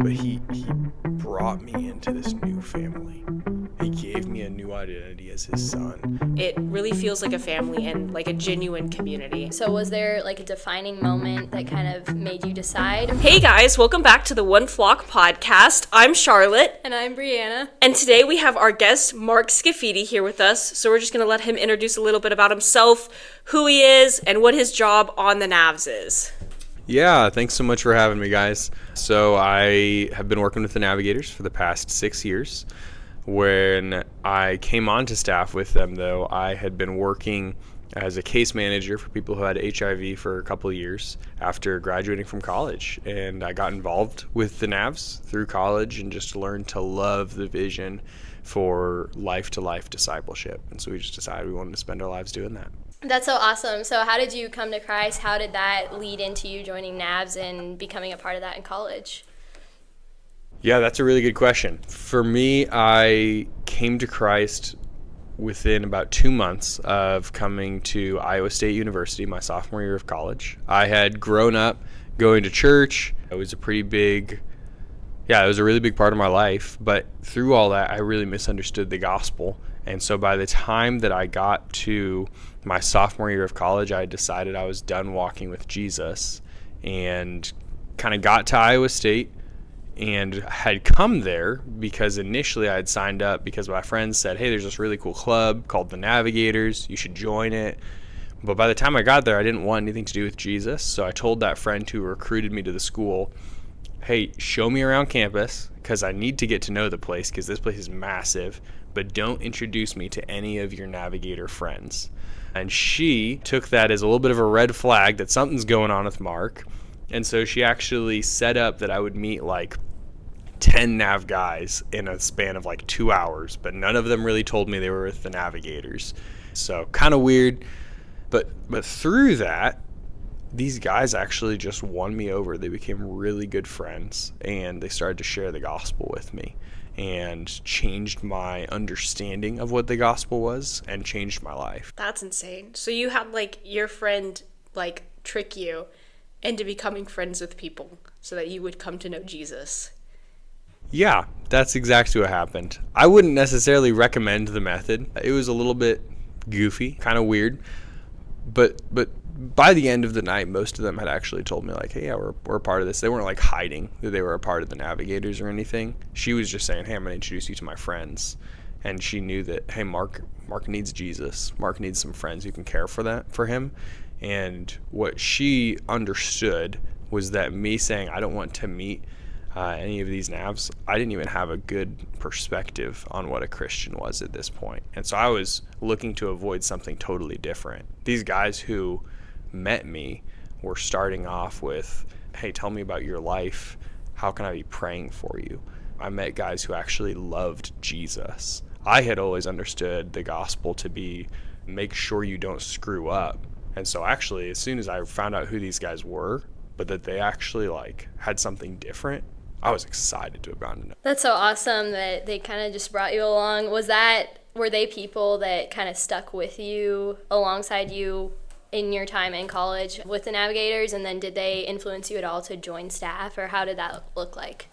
but he brought me into this new family. He gave me a new identity as his son. It really feels like a family and like a genuine community. So was there like a defining moment that kind of made you decide? Hey guys, welcome back to the One Flock podcast. I'm Charlotte. And I'm Brianna. And today we have our guest, Mark Scaffidi, here with us. So we're just going to let him introduce a little bit about himself, who he is, and what his job on the Navs is. Yeah, thanks so much for having me, guys. So I have been working with the Navigators for the past 6 years. When I came onto staff with them, though, I had been working as a case manager for people who had HIV for a couple of years after graduating from college. And I got involved with the Navs through college and just learned to love the vision for life-to-life discipleship. And so we just decided we wanted to spend our lives doing that. That's so awesome. So how did you come to Christ? How did that lead into you joining Navs and becoming a part of that in college? Yeah, that's a really good question. For me, I came to Christ within about 2 months of coming to Iowa State University, my sophomore year of college. I had grown up going to church. It was a really big part of my life. But through all that, I really misunderstood the gospel. And so by the time that I got to my sophomore year of college, I decided I was done walking with Jesus and kind of got to Iowa State and had come there because initially I had signed up because my friends said, hey, there's this really cool club called the Navigators. You should join it. But by the time I got there, I didn't want anything to do with Jesus. So I told that friend who recruited me to the school, hey, show me around campus because I need to get to know the place because this place is massive, but don't introduce me to any of your Navigator friends. And she took that as a little bit of a red flag that something's going on with Mark. And so she actually set up that I would meet like 10 Nav guys in a span of like 2 hours, but none of them really told me they were with the Navigators. So kind of weird. But through that, these guys actually just won me over. They became really good friends and they started to share the gospel with me and changed my understanding of what the gospel was and changed my life. That's insane. So you had like your friend like trick you into becoming friends with people so that you would come to know Jesus. Yeah, that's exactly what happened. I wouldn't necessarily recommend the method. It was a little bit goofy, kind of weird. But by the end of the night, most of them had actually told me like, hey, yeah, we're a part of this. They weren't like hiding that they were a part of the Navigators or anything. She was just saying, hey, I'm going to introduce you to my friends. And she knew that, hey, Mark needs Jesus. Mark needs some friends who can care for him. And what she understood was that me saying I don't want to meet any of these Navs, I didn't even have a good perspective on what a Christian was at this point. And so I was looking to avoid something totally different. These guys who met me were starting off with, hey, tell me about your life. How can I be praying for you? I met guys who actually loved Jesus. I had always understood the gospel to be make sure you don't screw up. And so actually, as soon as I found out who these guys were, but that they actually like had something different, I was excited to have gone to know. That's so awesome that they kind of just brought you along. Were they people that kind of stuck with you alongside you in your time in college with the Navigators? And then did they influence you at all to join staff, or how did that look like?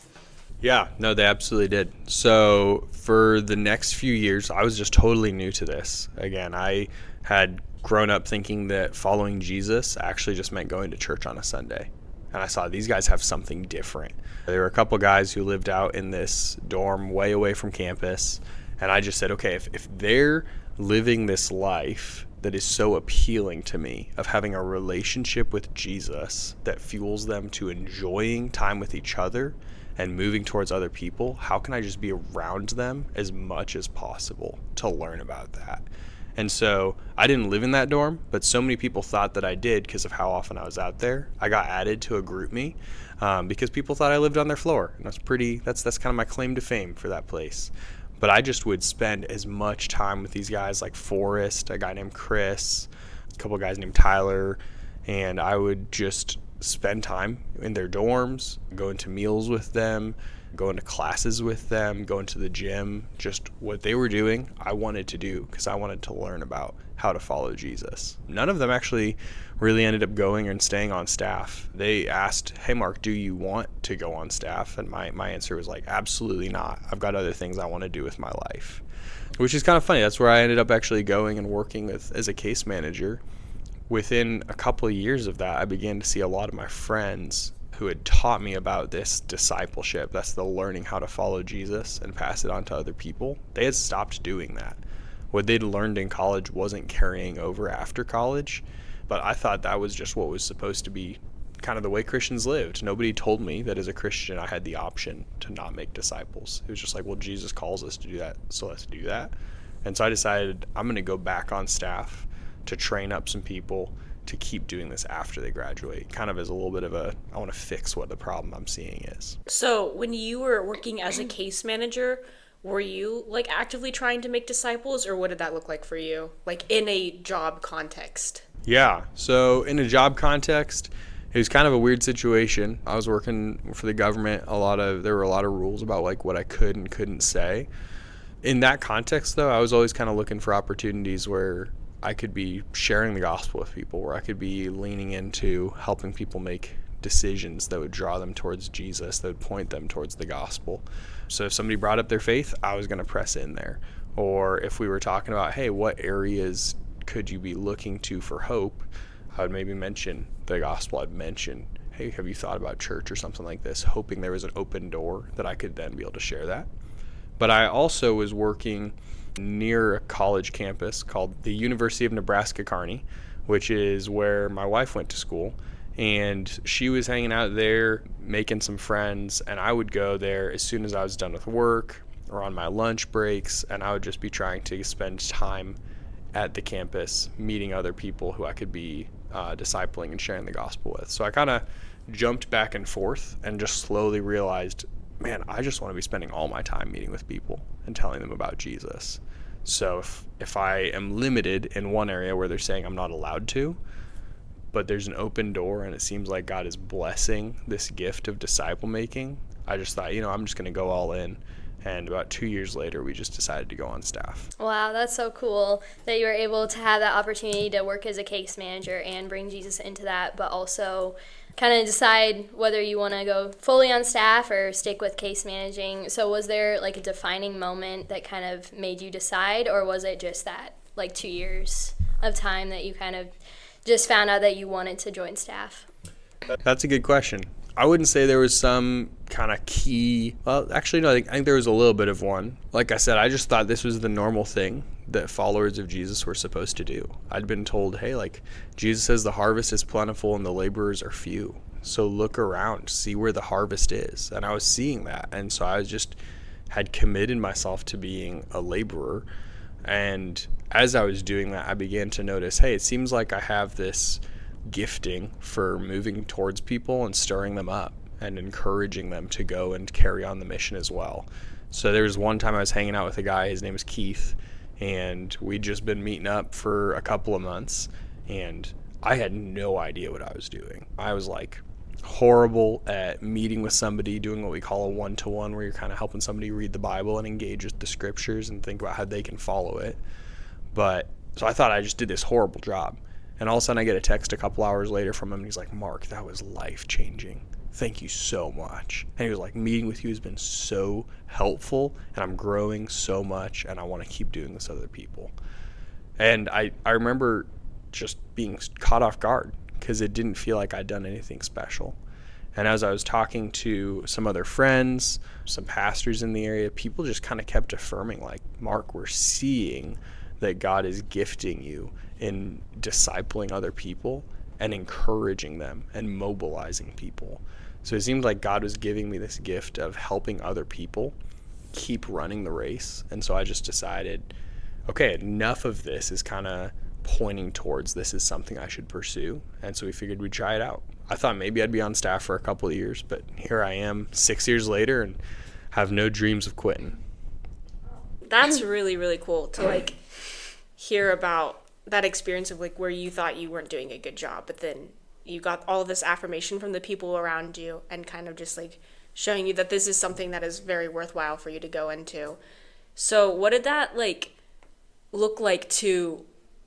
Yeah, no, they absolutely did. So for the next few years, I was just totally new to this. Again, I had grown up thinking that following Jesus actually just meant going to church on a Sunday. And I saw these guys have something different. There were a couple guys who lived out in this dorm way away from campus. And I just said, okay, if they're living this life that is so appealing to me of having a relationship with Jesus that fuels them to enjoying time with each other and moving towards other people, how can I just be around them as much as possible to learn about that? And so I didn't live in that dorm, but so many people thought that I did because of how often I was out there. I got added to a group me because people thought I lived on their floor. And that's kind of my claim to fame for that place. But I just would spend as much time with these guys like Forrest, a guy named Chris, a couple of guys named Tyler, and I would just spend time in their dorms, going to meals with them, going to classes with them, going to the gym. Just what they were doing, I wanted to do because I wanted to learn about. how to follow Jesus. None of them actually really ended up going and staying on staff. They asked, hey, Mark, do you want to go on staff? And my answer was like, absolutely not. I've got other things I want to do with my life, which is kind of funny. That's where I ended up actually going and working as a case manager. Within a couple of years of that, I began to see a lot of my friends who had taught me about this discipleship. That's the learning how to follow Jesus and pass it on to other people. They had stopped doing that. What they'd learned in college wasn't carrying over after college, but I thought that was just what was supposed to be kind of the way Christians lived. Nobody told me that as a Christian I had the option to not make disciples. It was just like, well, Jesus calls us to do that, so let's do that. And so I decided I'm going to go back on staff to train up some people to keep doing this after they graduate, kind of as a little bit of I want to fix what the problem I'm seeing is. So when you were working as a case manager, were you like actively trying to make disciples, or what did that look like for you, like in a job context? Yeah, so in a job context, it was kind of a weird situation. I was working for the government. There were a lot of rules about like what I could and couldn't say. In that context, though, I was always kind of looking for opportunities where I could be sharing the gospel with people, where I could be leaning into helping people make decisions that would draw them towards Jesus, that would point them towards the gospel. So if somebody brought up their faith, I was going to press in there. Or if we were talking about, hey, what areas could you be looking to for hope, I would maybe mention the gospel. I'd mention, hey, have you thought about church or something like this, hoping there was an open door that I could then be able to share that. But I also was working near a college campus called the University of Nebraska-Kearney, which is where my wife went to school. And she was hanging out there, making some friends, and I would go there as soon as I was done with work or on my lunch breaks, and I would just be trying to spend time at the campus meeting other people who I could be discipling and sharing the gospel with. So I kind of jumped back and forth and just slowly realized, man, I just want to be spending all my time meeting with people and telling them about Jesus. So if I am limited in one area where they're saying I'm not allowed to, but there's an open door and it seems like God is blessing this gift of disciple making, I just thought, I'm just going to go all in. And about 2 years later, we just decided to go on staff. Wow, that's so cool that you were able to have that opportunity to work as a case manager and bring Jesus into that, but also kind of decide whether you want to go fully on staff or stick with case managing. So was there like a defining moment that kind of made you decide, or was it just that like 2 years of time that you kind of just found out that you wanted to join staff? That's a good question. I wouldn't say there was some kind of key. Well, actually, no, I think there was a little bit of one. Like I said, I just thought this was the normal thing that followers of Jesus were supposed to do. I'd been told, hey, like Jesus says the harvest is plentiful and the laborers are few. So look around, see where the harvest is. And I was seeing that. And so I had committed myself to being a laborer. And as I was doing that, I began to notice, hey, it seems like I have this gifting for moving towards people and stirring them up and encouraging them to go and carry on the mission as well. So there was one time I was hanging out with a guy, his name is Keith, and we'd just been meeting up for a couple of months, and I had no idea what I was doing. I was like horrible at meeting with somebody, doing what we call a one-to-one, where you're kind of helping somebody read the Bible and engage with the scriptures and think about how they can follow it. But so I thought I just did this horrible job. And all of a sudden I get a text a couple hours later from him, and he's like, Mark, that was life-changing. Thank you so much. And he was like, meeting with you has been so helpful, and I'm growing so much, and I want to keep doing this with other people. And I remember just being caught off guard because it didn't feel like I'd done anything special. And as I was talking to some other friends, some pastors in the area, people just kind of kept affirming, like, Mark, we're seeing that God is gifting you in discipling other people and encouraging them and mobilizing people. So it seemed like God was giving me this gift of helping other people keep running the race. And so I just decided, okay, enough of this is kind of pointing towards this is something I should pursue. And so we figured we'd try it out. I thought maybe I'd be on staff for a couple of years, but here I am 6 years later and have no dreams of quitting. That's really, really cool to like hear about that experience of like where you thought you weren't doing a good job, but then you got all this affirmation from the people around you and kind of just like showing you that this is something that is very worthwhile for you to go into. So what did that like look like to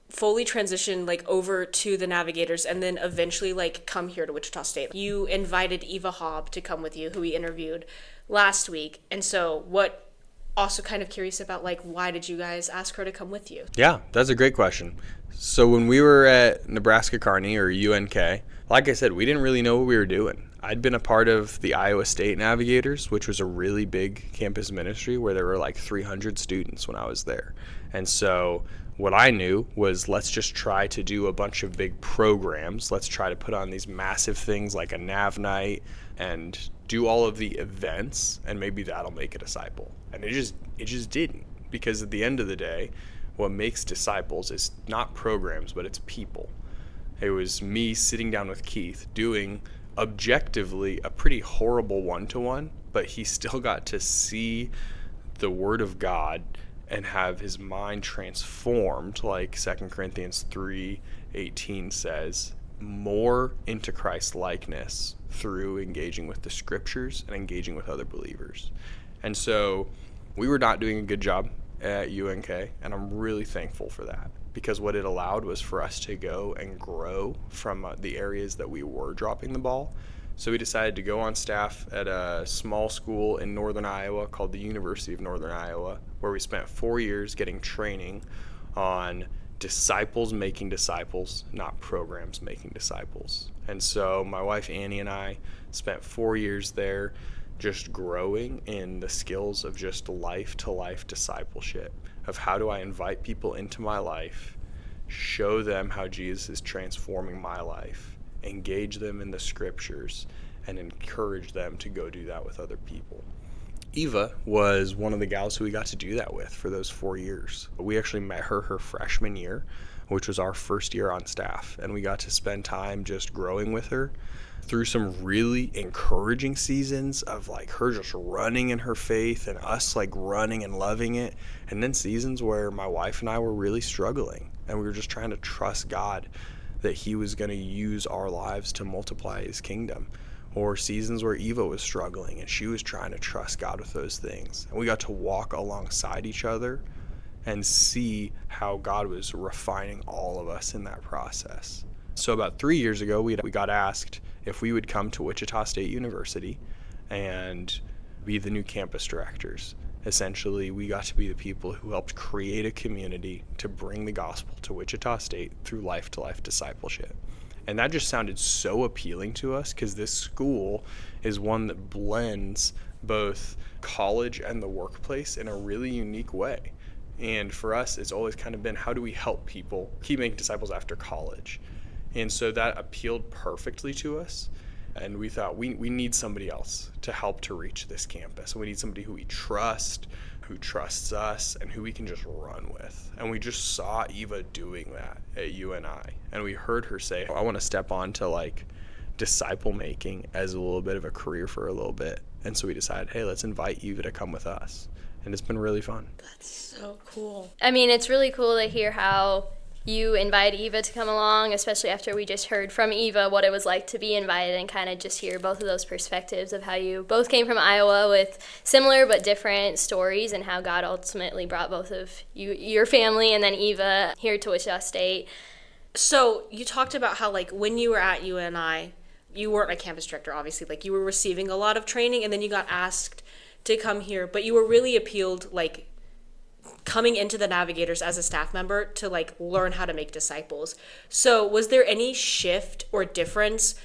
fully transition like over to the Navigators and then eventually like come here to Wichita State. You invited Eva Hobb to come with you, who we interviewed last week. And so what also kind of curious about, like, why did you guys ask her to come with you? Yeah, that's a great question. So when we were at Nebraska Kearney, or UNK, like I said, we didn't really know what we were doing. I'd been a part of the Iowa State Navigators, which was a really big campus ministry where there were like 300 students when I was there. And so what I knew was, let's just try to do a bunch of big programs. Let's try to put on these massive things like a Nav Night and do all of the events, and maybe that'll make a disciple. And it just didn't, because at the end of the day, what makes disciples is not programs, but it's people. It was me sitting down with Keith doing objectively a pretty horrible one-to-one, but he still got to see the Word of God and have his mind transformed, like 2 Corinthians 3:18 says, more into Christ likeness through engaging with the scriptures and engaging with other believers. And so we were not doing a good job at UNK, and I'm really thankful for that, because what it allowed was for us to go and grow from the areas that we were dropping the ball. So we decided to go on staff at a small school in northern Iowa called the University of Northern Iowa, where we spent 4 years getting training on disciples making disciples, not programs making disciples. And so my wife Annie and I spent 4 years there just growing in the skills of just life-to-life discipleship, of how do I invite people into my life, show them how Jesus is transforming my life, engage them in the scriptures, and encourage them to go do that with other people. Eva was one of the gals who we got to do that with for those 4 years. We actually met her freshman year, which was our first year on staff, and we got to spend time just growing with her through some really encouraging seasons of like her just running in her faith and us like running and loving it, and then seasons where my wife and I were really struggling and we were just trying to trust God that he was going to use our lives to multiply his kingdom, or seasons where Eva was struggling and she was trying to trust God with those things, and we got to walk alongside each other and see how God was refining all of us in that process. So about 3 years ago, we got asked if we would come to Wichita State University and be the new campus directors. Essentially, we got to be the people who helped create a community to bring the gospel to Wichita State through life-to-life discipleship. And that just sounded so appealing to us, because this school is one that blends both college and the workplace in a really unique way. And for us, it's always kind of been, how do we help people keep making disciples after college? And so that appealed perfectly to us. And we thought we need somebody else to help to reach this campus. We need somebody who we trust, who trusts us, and who we can just run with. And we just saw Eva doing that at UNI. And we heard her say, I want to step on to like disciple making as a little bit of a career for a little bit. And so we decided, hey, let's invite Eva to come with us. And it's been really fun. That's so cool. I mean, it's really cool to hear how you invite Eva to come along, especially after we just heard from Eva what it was like to be invited, and kind of just hear both of those perspectives of how you both came from Iowa with similar but different stories, and how God ultimately brought both of you, your family, and then Eva here to Wichita State. So you talked about how, like, when you were at UNI, you weren't a campus director, obviously. Like, you were receiving a lot of training, and then you got asked to come here, but you were really appealed, like, coming into the Navigators as a staff member to like learn how to make disciples. So was there any shift or difference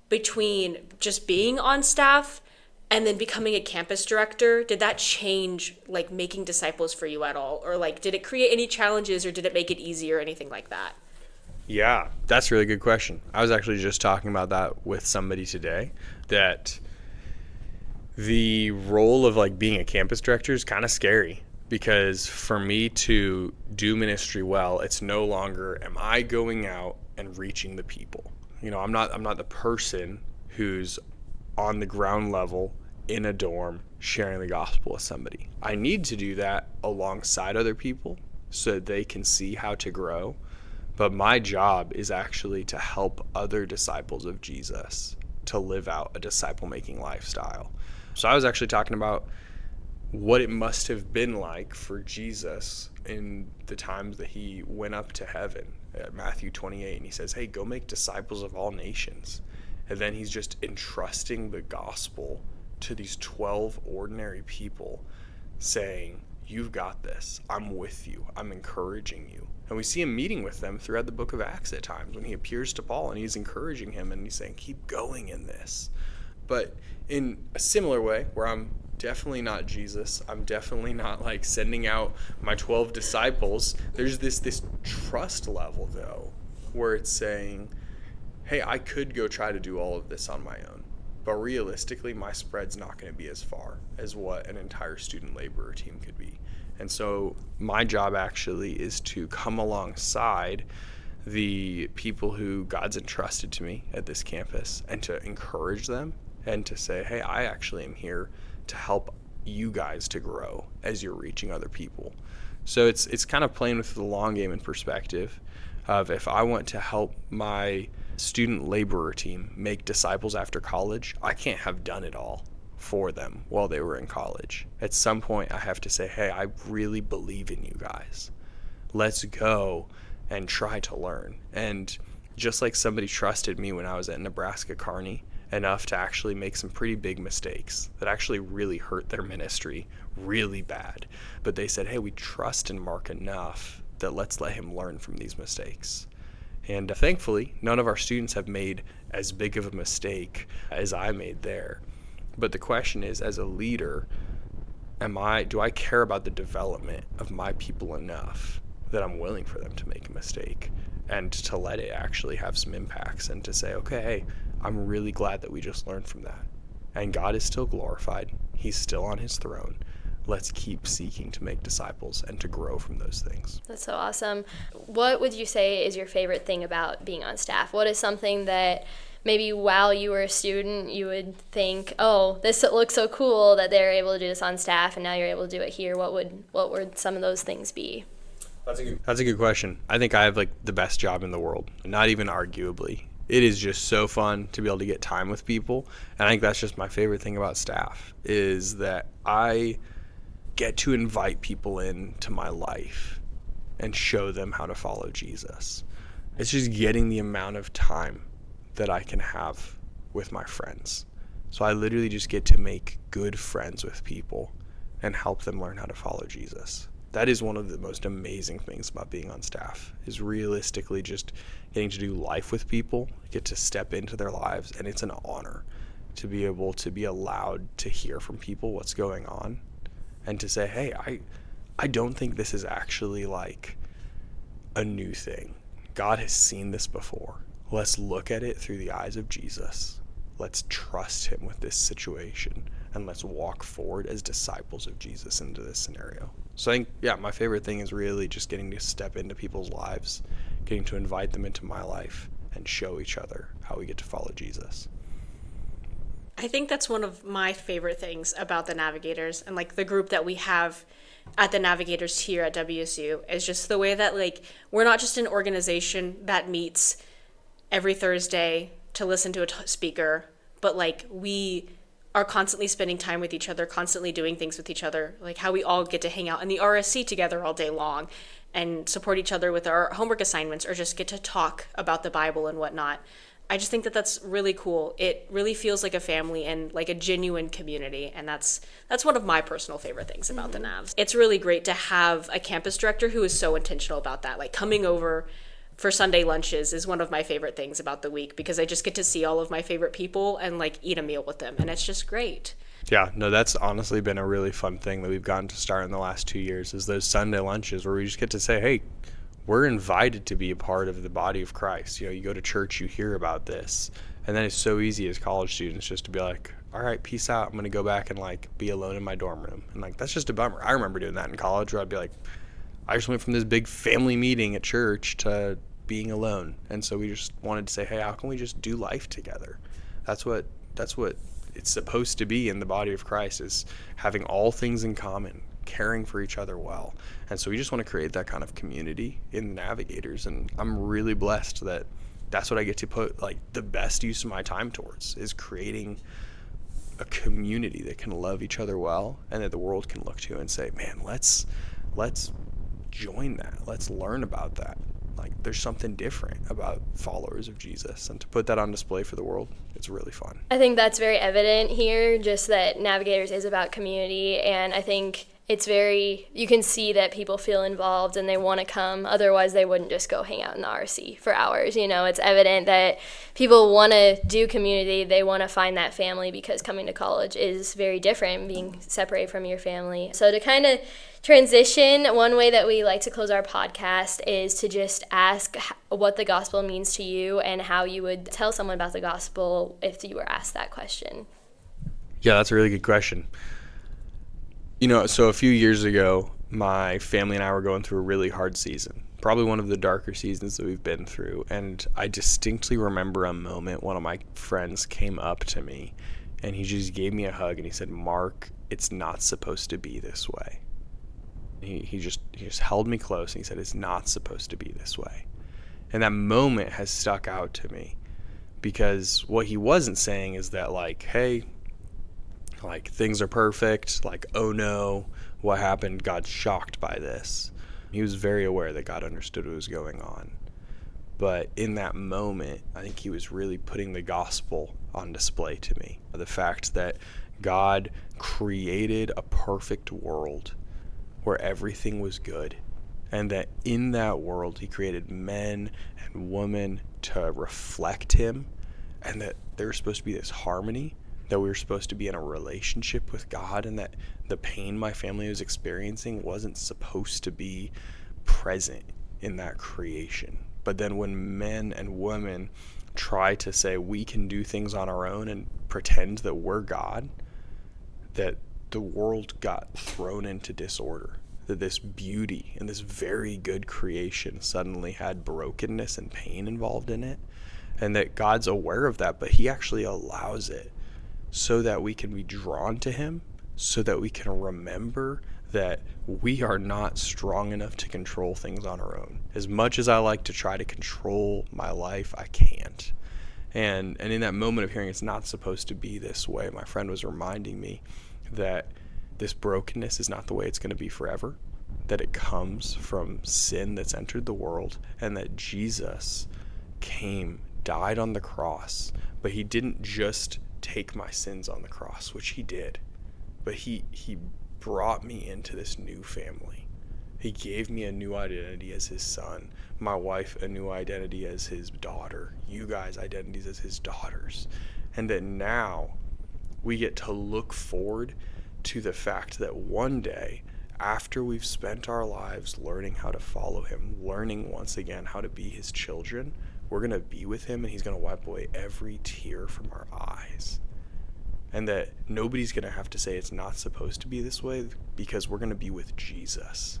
between just being on staff and then becoming a campus director? Did that change like making disciples for you at all? Or like, did it create any challenges, or did it make it easier or anything like that? Yeah, that's a really good question. I was actually just talking about that with somebody today, that the role of like being a campus director is kind of scary. Because for me to do ministry well, it's no longer am I going out and reaching the people. You know, I'm not the person who's on the ground level in a dorm sharing the gospel with somebody. I need to do that alongside other people so that they can see how to grow. But my job is actually to help other disciples of Jesus to live out a disciple-making lifestyle. So I was actually talking about what it must have been like for Jesus in the times that he went up to heaven, at Matthew 28, and he says, hey, go make disciples of all nations. And then he's just entrusting the gospel to these 12 ordinary people, saying, you've got this. I'm with you. I'm encouraging you. And we see him meeting with them throughout the book of Acts at times when he appears to Paul and he's encouraging him and he's saying, keep going in this. But in a similar way, where I'm definitely not Jesus, I'm definitely not like sending out my 12 disciples, there's this trust level though, where it's saying, hey, I could go try to do all of this on my own, but realistically my spread's not going to be as far as what an entire student laborer team could be. And so my job actually is to come alongside the people who God's entrusted to me at this campus and to encourage them and to say, hey, I actually am here to help you guys to grow as you're reaching other people. So it's kind of playing with the long game in perspective of, if I want to help my student laborer team make disciples after college, I can't have done it all for them while they were in college. At some point I have to say, hey, I really believe in you guys. Let's go and try to learn. And just like somebody trusted me when I was at Nebraska Kearney enough to actually make some pretty big mistakes that actually really hurt their ministry really bad, but they said, hey, we trust in Mark enough that let's let him learn from these mistakes. And thankfully, none of our students have made as big of a mistake as I made there. But the question is, as a leader, do I care about the development of my people enough that I'm willing for them to make a mistake and to let it actually have some impacts, and to say, okay, hey, I'm really glad that we just learned from that. And God is still glorified. He's still on his throne. Let's keep seeking to make disciples and to grow from those things. That's so awesome. What would you say is your favorite thing about being on staff? What is something that maybe while you were a student you would think, oh, this looks so cool that they're able to do this on staff, and now you're able to do it here? What would some of those things be? That's a good question. I think I have like the best job in the world, not even arguably. It is just so fun to be able to get time with people. And I think that's just my favorite thing about staff, is that I get to invite people into my life and show them how to follow Jesus. It's just getting the amount of time that I can have with my friends. So I literally just get to make good friends with people and help them learn how to follow Jesus. That is one of the most amazing things about being on staff, is realistically just getting to do life with people, get to step into their lives, and it's an honor to be able to be allowed to hear from people what's going on and to say, hey, I don't think this is actually like a new thing. God has seen this before. Let's look at it through the eyes of Jesus. Let's trust him with this situation, and let's walk forward as disciples of Jesus into this scenario. So I think, my favorite thing is really just getting to step into people's lives, getting to invite them into my life and show each other how we get to follow Jesus. I think that's one of my favorite things about the Navigators, and like the group that we have at the Navigators here at WSU, is just the way that like we're not just an organization that meets every Thursday to listen to a speaker, but like we are constantly spending time with each other, constantly doing things with each other, like how we all get to hang out in the RSC together all day long and support each other with our homework assignments, or just get to talk about the Bible and whatnot. I just think that that's really cool. It really feels like a family and like a genuine community, and that's one of my personal favorite things about the Navs. It's really great to have a campus director who is so intentional about that. Like coming over for Sunday lunches is one of my favorite things about the week, because I just get to see all of my favorite people and like eat a meal with them, and it's just great. Yeah, no, that's honestly been a really fun thing that we've gotten to start in the last 2 years, is those Sunday lunches where we just get to say, hey, we're invited to be a part of the body of Christ. You know, you go to church, you hear about this, and then it's so easy as college students just to be like, all right, peace out. I'm going to go back and like be alone in my dorm room. And like, that's just a bummer. I remember doing that in college, where I'd be like, I just went from this big family meeting at church to being alone. And so we just wanted to say, hey, how can we just do life together? That's what it's supposed to be in the body of Christ, is having all things in common, caring for each other well. And so we just want to create that kind of community in the Navigators, and I'm really blessed that that's what I get to put like the best use of my time towards, is creating a community that can love each other well and that the world can look to and say, man, let's join that. Let's learn about that. like there's something different about followers of Jesus, and to put that on display for the world, it's really fun. I think that's very evident here, just that Navigators is about community, and I think you can see that people feel involved and they want to come. Otherwise, they wouldn't just go hang out in the RC for hours. It's evident that people want to do community. They want to find that family, because coming to college is very different, being separated from your family. So to kind of transition, one way that we like to close our podcast is to just ask what the gospel means to you and how you would tell someone about the gospel if you were asked that question. Yeah, that's a really good question. So a few years ago, my family and I were going through a really hard season, probably one of the darker seasons that we've been through. And I distinctly remember a moment one of my friends came up to me and he just gave me a hug and he said, "Mark, it's not supposed to be this way." He just held me close and he said, "It's not supposed to be this way." And that moment has stuck out to me, because what he wasn't saying is that, like, hey, like, things are perfect, like, oh no, what happened? God's shocked by this. He was very aware that God understood what was going on. But in that moment, I think he was really putting the gospel on display to me. The fact that God created a perfect world where everything was good, and that in that world he created men and women to reflect him, and that there's supposed to be this harmony, that we were supposed to be in a relationship with God, and that the pain my family was experiencing wasn't supposed to be present in that creation. But then when men and women try to say we can do things on our own and pretend that we're God, that the world got thrown into disorder, that this beauty and this very good creation suddenly had brokenness and pain involved in it, and that God's aware of that, but he actually allows it so that we can be drawn to him, so that we can remember that we are not strong enough to control things on our own. As much as I like to try to control my life, I can't. And in that moment of hearing it's not supposed to be this way, my friend was reminding me that this brokenness is not the way it's going to be forever, that it comes from sin that's entered the world, and that Jesus came, died on the cross, but he didn't just take my sins on the cross, which he did, but he brought me into this new family. He gave me a new identity as his son, my wife a new identity as his daughter, you guys identities as his daughters, and that now we get to look forward to the fact that one day, after we've spent our lives learning how to follow him, learning once again how to be his children, we're going to be with him, and he's going to wipe away every tear from our eyes. And that nobody's going to have to say it's not supposed to be this way, because we're going to be with Jesus,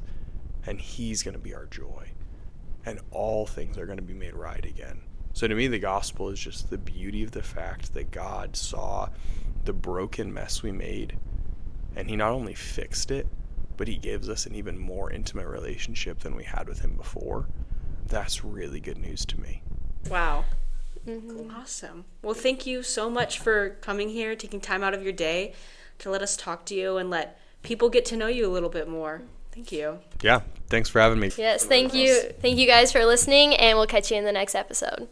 and he's going to be our joy, and all things are going to be made right again. So to me, the gospel is just the beauty of the fact that God saw the broken mess we made, and he not only fixed it, but he gives us an even more intimate relationship than we had with him before. That's really good news to me. Wow. Mm-hmm. Awesome. Well, thank you so much for coming here, taking time out of your day to let us talk to you and let people get to know you a little bit more. Thank you. Yeah, thanks for having me. Yes, thank you. Thank you guys for listening, and we'll catch you in the next episode.